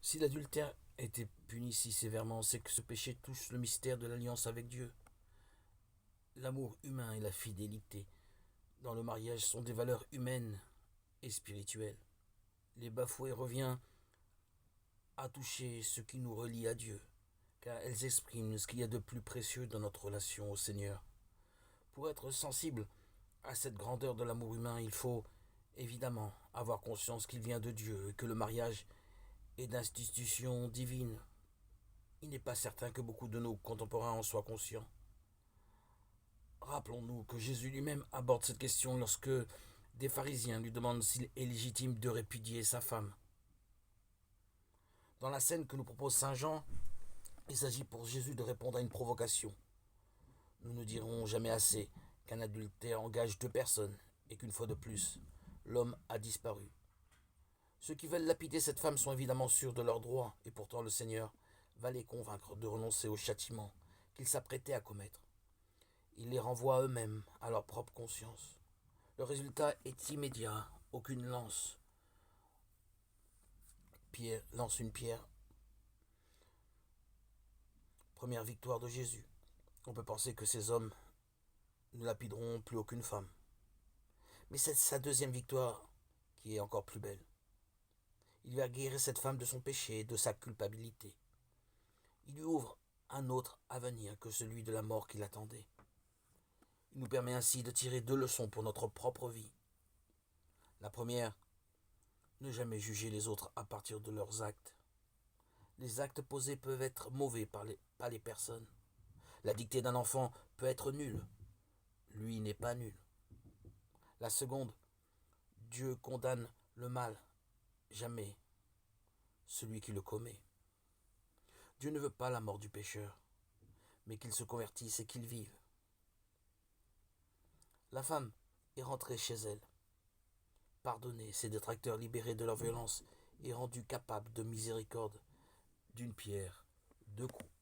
Si l'adultère était puni si sévèrement, c'est que ce péché touche le mystère de l'alliance avec Dieu. L'amour humain et la fidélité dans le mariage sont des valeurs humaines et spirituelles. Les bafouer revient à toucher ce qui nous relie à Dieu, car elles expriment ce qu'il y a de plus précieux dans notre relation au Seigneur. Pour être sensible à cette grandeur de l'amour humain, il faut évidemment avoir conscience qu'il vient de Dieu et que le mariage est d'institution divine. Il n'est pas certain que beaucoup de nos contemporains en soient conscients. Rappelons-nous que Jésus lui-même aborde cette question lorsque des pharisiens lui demandent s'il est légitime de répudier sa femme. Dans la scène que nous propose Saint Jean, il s'agit pour Jésus de répondre à une provocation. Nous ne dirons jamais assez qu'un adultère engage deux personnes et qu'une fois de plus, l'homme a disparu. Ceux qui veulent lapider cette femme sont évidemment sûrs de leurs droits, et pourtant le Seigneur va les convaincre de renoncer au châtiment qu'ils s'apprêtaient à commettre. Il les renvoie à eux-mêmes, à leur propre conscience. Le résultat est immédiat. Aucune lance une pierre. Première victoire de Jésus. On peut penser que ces hommes ne lapideront plus aucune femme. Mais c'est sa deuxième victoire qui est encore plus belle. Il va guérir cette femme de son péché et de sa culpabilité. Il lui ouvre un autre avenir que celui de la mort qui l'attendait. Il nous permet ainsi de tirer deux leçons pour notre propre vie. La première, ne jamais juger les autres à partir de leurs actes. Les actes posés peuvent être mauvais par les personnes. La dictée d'un enfant peut être nulle. Lui n'est pas nul. La seconde, Dieu condamne le mal, jamais celui qui le commet. Dieu ne veut pas la mort du pécheur, mais qu'il se convertisse et qu'il vive. La femme est rentrée chez elle, pardonnée, ses détracteurs libérés de leur violence et rendue capable de miséricorde d'une pierre deux coups.